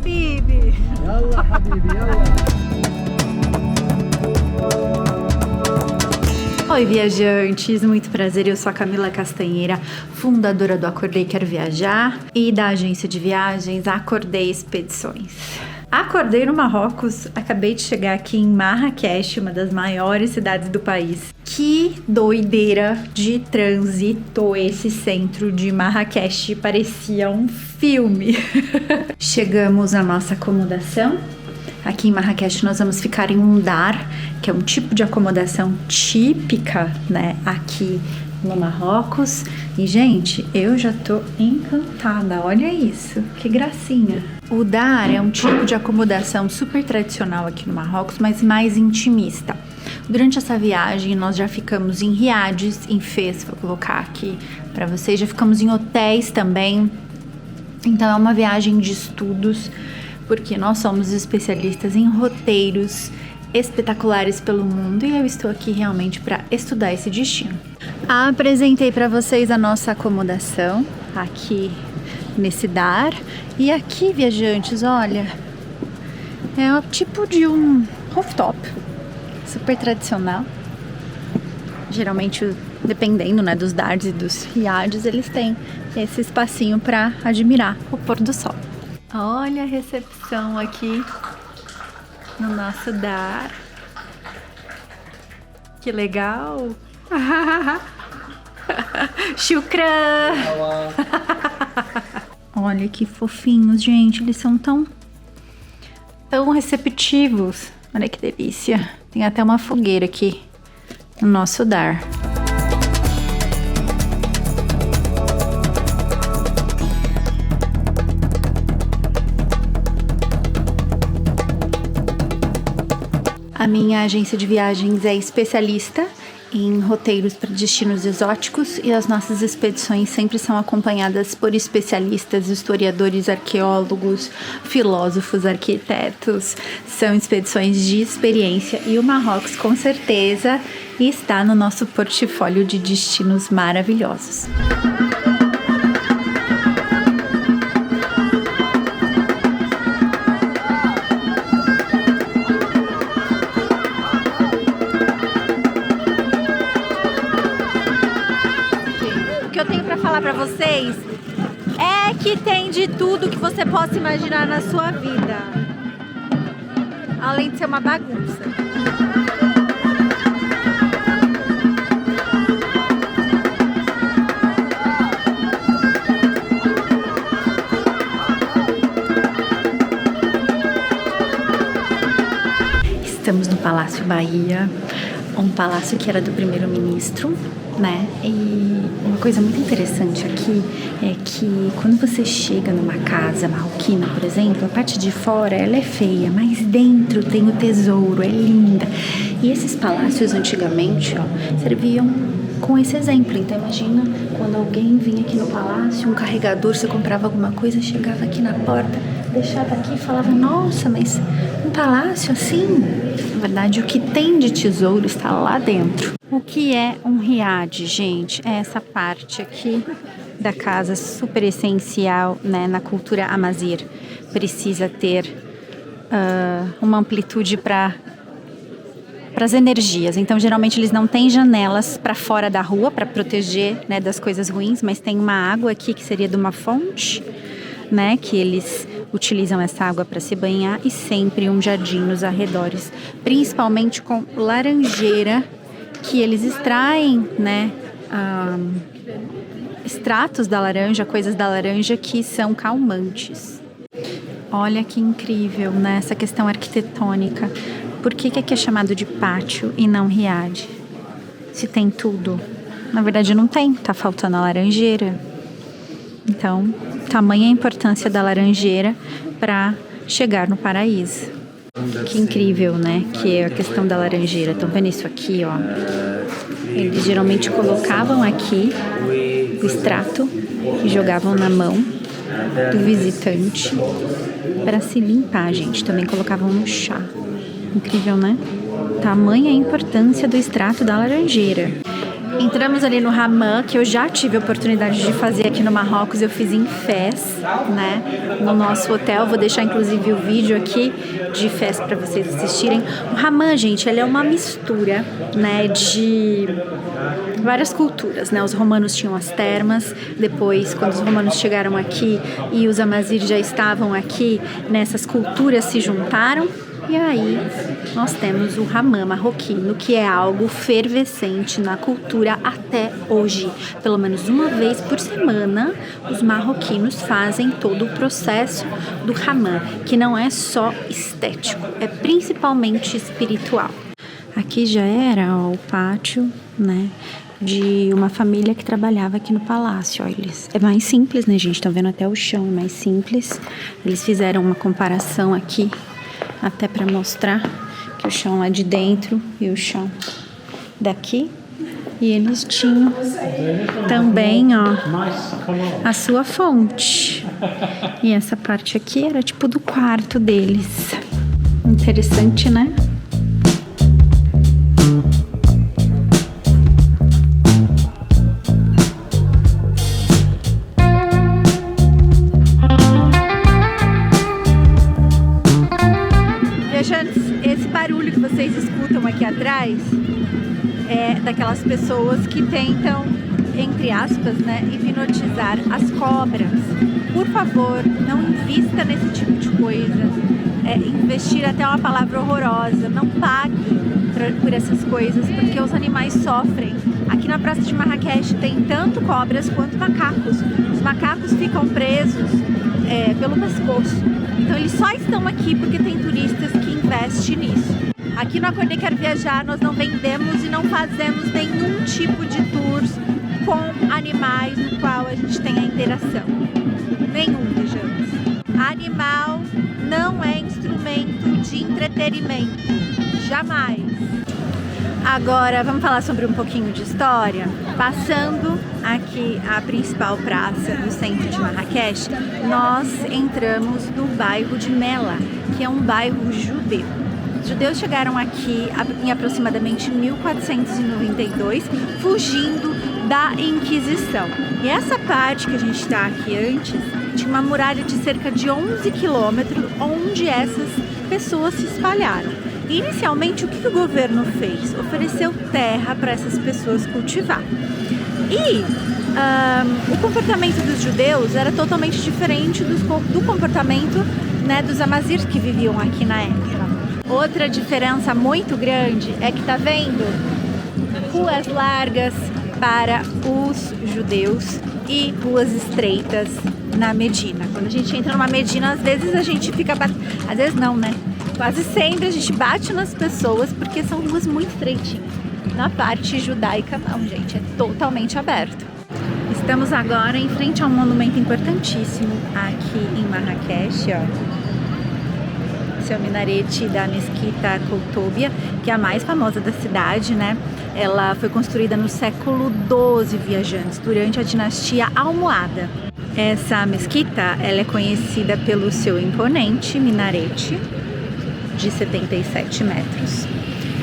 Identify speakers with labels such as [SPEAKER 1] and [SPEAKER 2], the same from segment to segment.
[SPEAKER 1] حبيبي.
[SPEAKER 2] يلا حبيبي يلا.
[SPEAKER 1] Oi, viajantes, muito prazer, eu sou a Camila Castanheira, fundadora do Acordei Quero Viajar e da agência de viagens Acordei Expedições. Acordei no Marrocos, acabei de chegar aqui em Marrakech, uma das maiores cidades do país. Que doideira de trânsito esse centro de Marrakech, parecia um filme. Chegamos à nossa acomodação. Aqui em Marrakech nós vamos ficar em um dar, que é um tipo de acomodação típica, né, aqui no Marrocos. E, gente, eu já tô encantada, olha isso, que gracinha. O dar é um tipo de acomodação super tradicional aqui no Marrocos, mas mais intimista. Durante essa viagem nós já ficamos em riades, em Fez, vou colocar aqui para vocês, já ficamos em hotéis também. Então é uma viagem de estudos, porque nós somos especialistas em roteiros espetaculares pelo mundo e eu estou aqui realmente para estudar esse destino. Apresentei para vocês a nossa acomodação aqui nesse dar e aqui, viajantes, olha, é o tipo de um rooftop super tradicional. Geralmente, dependendo, né, dos dars e dos riades, eles têm esse espacinho para admirar o pôr do sol. Olha a recepção aqui no nosso dar. Que legal! Shukran! Olha que fofinhos, gente. Eles são tão receptivos. Olha que delícia. Tem até uma fogueira aqui no nosso dar. A minha agência de viagens é especialista em roteiros para destinos exóticos e as nossas expedições sempre são acompanhadas por especialistas, historiadores, arqueólogos, filósofos, arquitetos. São expedições de experiência e o Marrocos com certeza está no nosso portfólio de destinos maravilhosos. Para vocês é que tem de tudo que você possa imaginar na sua vida, além de ser uma bagunça. Estamos no Palácio Bahia, um palácio que era do primeiro-ministro, né? E uma coisa muito interessante aqui é que quando você chega numa casa marroquina, por exemplo, a parte de fora ela é feia, mas dentro tem o tesouro, é linda. E esses palácios antigamente, ó, serviam com esse exemplo. Então imagina quando alguém vinha aqui no palácio, um carregador, você comprava alguma coisa, chegava aqui na porta, deixava aqui e falava: nossa, mas um palácio assim? Na verdade, o que tem de tesouro está lá dentro. O que é um riad, gente? É essa parte aqui da casa super essencial, né, na cultura amazir. Precisa ter uma amplitude para as energias. Então, geralmente, eles não têm janelas para fora da rua para proteger, né, das coisas ruins, mas tem uma água aqui que seria de uma fonte, né, que eles utilizam essa água para se banhar e sempre um jardim nos arredores, principalmente com laranjeira, que eles extraem, né, extratos da laranja, coisas da laranja que são calmantes. Olha que incrível, né, essa questão arquitetônica. Por que aqui é chamado de pátio e não riad? Se tem tudo. Na verdade não tem, tá faltando a laranjeira. Então, tamanha a importância da laranjeira para chegar no paraíso. Que incrível, né? Que é a questão da laranjeira. Estão vendo isso aqui, ó? Eles geralmente colocavam aqui o extrato e jogavam na mão do visitante para se limpar, gente. Também colocavam no chá. Incrível, né? Tamanha a importância do extrato da laranjeira. Entramos ali no hammam, que eu já tive a oportunidade de fazer aqui no Marrocos. Eu fiz em Fez, né? No nosso hotel. Vou deixar inclusive o vídeo aqui de Fez para vocês assistirem. O hammam, gente, ele é uma mistura, né, de várias culturas, né? Os romanos tinham as termas. Depois, quando os romanos chegaram aqui e os amazirs já estavam aqui, nessas culturas se juntaram. E aí, nós temos o hammam marroquino, que é algo fervescente na cultura até hoje. Pelo menos uma vez por semana, os marroquinos fazem todo o processo do hammam, que não é só estético, é principalmente espiritual. Aqui já era, ó, o pátio, né, de uma família que trabalhava aqui no palácio. Ó, é mais simples, né, gente? Estão vendo até o chão, é mais simples. Eles fizeram uma comparação aqui, até para mostrar que o chão lá de dentro e o chão daqui. E eles tinham também, ó, a sua fonte. E essa parte aqui era tipo do quarto deles. Interessante, né? Esse barulho que vocês escutam aqui atrás é daquelas pessoas que tentam, entre aspas, né, hipnotizar as cobras. Por favor, não invista nesse tipo de coisa. Investir até uma palavra horrorosa. Não pague por essas coisas, porque os animais sofrem. Aqui na praça de Marrakech tem tanto cobras quanto macacos. Os macacos ficam presos pelo pescoço. Então eles só estão aqui porque tem turistas que investem nisso. Aqui no Acordei Quero Viajar nós não vendemos e não fazemos nenhum tipo de tours com animais no qual a gente tem a interação. Nenhum, vejamos. Animal não é instrumento de entretenimento. Jamais. Agora vamos falar sobre um pouquinho de história. Passando aqui a principal praça do centro de Marrakech, nós entramos no bairro de Mela, que é um bairro judeu. Os judeus chegaram aqui em aproximadamente 1492, fugindo da Inquisição. E essa parte que a gente está aqui antes, tinha uma muralha de cerca de 11 quilômetros, onde essas pessoas se espalharam. E, inicialmente, o que o governo fez? Ofereceu terra para essas pessoas cultivar. E o comportamento dos judeus era totalmente diferente do comportamento, né, dos amazirs que viviam aqui na época. Outra diferença muito grande é que tá vendo ruas largas para os judeus e ruas estreitas na Medina. Quando a gente entra numa Medina, às vezes a gente fica... Às vezes não, né? Quase sempre a gente bate nas pessoas porque são ruas muito estreitinhas. Na parte judaica não, gente, é totalmente aberto. Estamos agora em frente a um monumento importantíssimo aqui em Marrakech, ó. Esse é o minarete da Mesquita Koutobia, que é a mais famosa da cidade, né? Ela foi construída no século XII, viajantes, durante a dinastia Almohada. Essa mesquita, ela é conhecida pelo seu imponente minarete de 77 metros.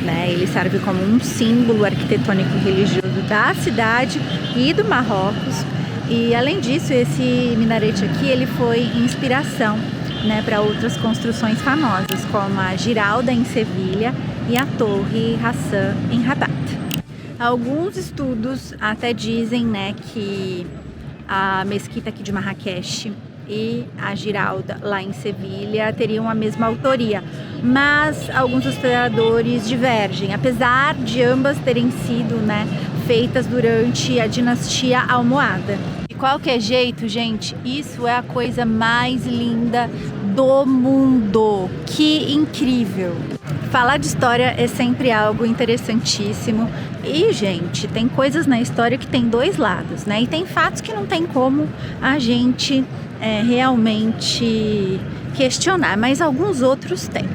[SPEAKER 1] Né? Ele serve como um símbolo arquitetônico religioso da cidade e do Marrocos. E além disso, esse minarete aqui, ele foi inspiração, né, para outras construções famosas, como a Giralda em Sevilha e a Torre Hassan em Rabat. Alguns estudos até dizem, né, que a mesquita aqui de Marrakech e a Giralda lá em Sevilha teriam a mesma autoria, mas alguns historiadores divergem, apesar de ambas terem sido, né, feitas durante a dinastia Almohada. De qualquer jeito, gente, isso é a coisa mais linda do mundo. Que incrível! Falar de história é sempre algo interessantíssimo e, gente, tem coisas na história que tem dois lados, né? E tem fatos que não tem como a gente realmente questionar, mas alguns outros tem.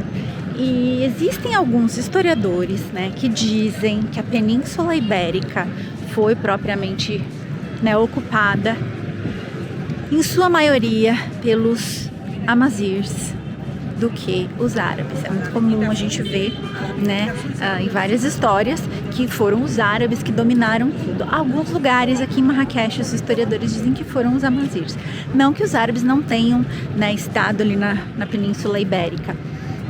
[SPEAKER 1] E existem alguns historiadores, né, que dizem que a Península Ibérica foi propriamente, né, ocupada, em sua maioria, pelos amazirs do que os árabes. É muito comum a gente ver, né, em várias histórias que foram os árabes que dominaram tudo. Alguns lugares aqui em Marrakech, os historiadores dizem que foram os amazirs. Não que os árabes não tenham, né, estado ali na Península Ibérica,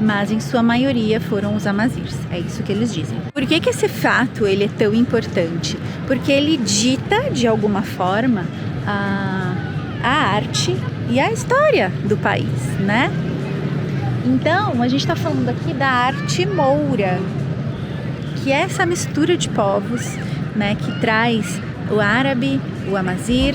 [SPEAKER 1] mas em sua maioria foram os amazirs. É isso que eles dizem. Por que esse fato ele é tão importante? Porque ele dita, de alguma forma, a arte e a história do país, né? Então, a gente está falando aqui da arte moura, que é essa mistura de povos, né, que traz o árabe, o amazir.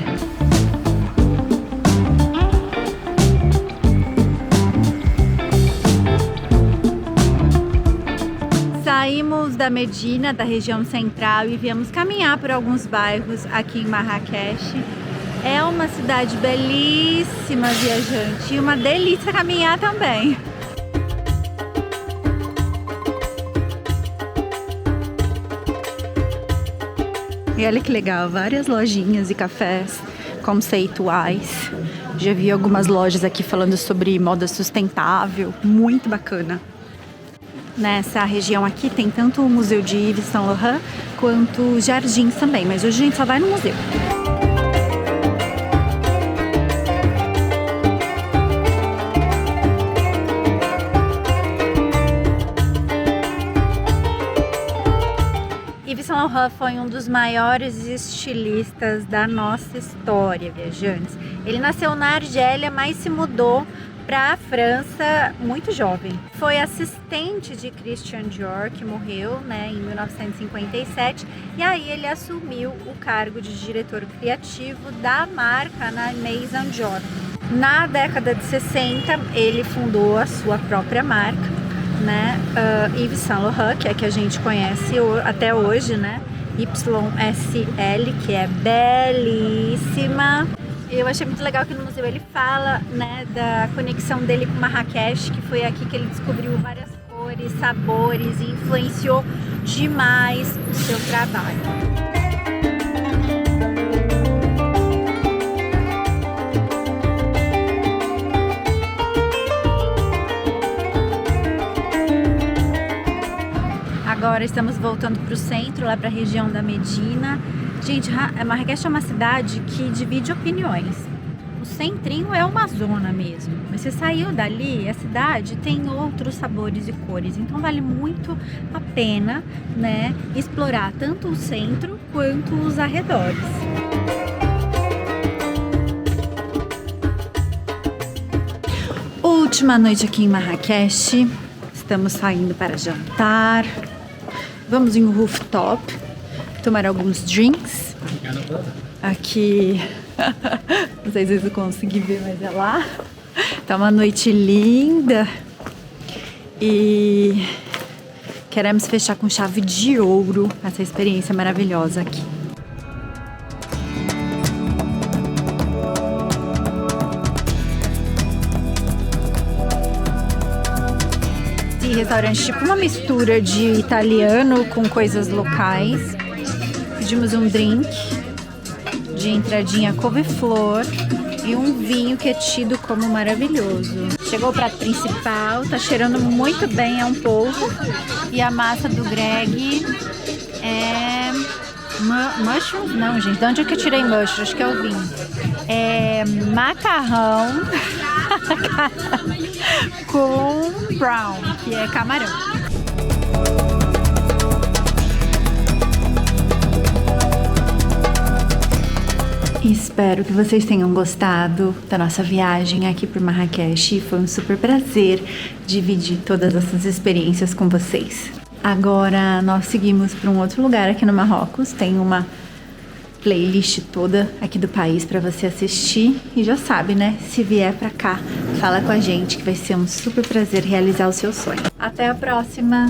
[SPEAKER 1] Saímos da Medina, da região central, e viemos caminhar por alguns bairros aqui em Marrakech. É uma cidade belíssima, viajante, e uma delícia caminhar também. E olha que legal, várias lojinhas e cafés conceituais. Já vi algumas lojas aqui falando sobre moda sustentável, muito bacana. Nessa região aqui tem tanto o Museu de Yves Saint Laurent quanto jardins também, mas hoje a gente só vai no museu. Yves Saint Laurent foi um dos maiores estilistas da nossa história, viajantes. Ele nasceu na Argélia, mas se mudou para a França muito jovem. Foi assistente de Christian Dior, que morreu, né, em 1957, e aí ele assumiu o cargo de diretor criativo da marca na Maison Dior. Na década de 60, ele fundou a sua própria marca, né, Yves Saint Laurent, que é a que a gente conhece até hoje, né, YSL, que é belíssima. Eu achei muito legal que no museu ele fala, né, da conexão dele com Marrakech, que foi aqui que ele descobriu várias cores, sabores e influenciou demais o seu trabalho. Agora estamos voltando para o centro, lá para a região da Medina. Gente, Marrakech é uma cidade que divide opiniões. O centrinho é uma zona mesmo, mas você saiu dali, a cidade tem outros sabores e cores, então vale muito a pena, né, explorar tanto o centro quanto os arredores. Última noite aqui em Marrakech, estamos saindo para jantar, vamos em um rooftop, tomar alguns drinks. Aqui, não sei se vocês vão conseguir ver, mas é lá. Tá uma noite linda e queremos fechar com chave de ouro essa experiência maravilhosa aqui. Esse restaurante, tipo uma mistura de italiano com coisas locais. Pedimos um drink de entradinha couve-flor e um vinho que é tido como maravilhoso. Chegou o prato principal, tá cheirando muito bem, é um polvo. E a massa do Greg é mushrooms? Não, gente, de onde é que eu tirei mushrooms? Acho que é o vinho. É macarrão com brown, que é camarão. Espero que vocês tenham gostado da nossa viagem aqui por Marrakech. Foi um super prazer dividir todas essas experiências com vocês. Agora nós seguimos para um outro lugar aqui no Marrocos. Tem uma playlist toda aqui do país para você assistir. E já sabe, né? Se vier para cá, fala com a gente que vai ser um super prazer realizar o seu sonho. Até a próxima!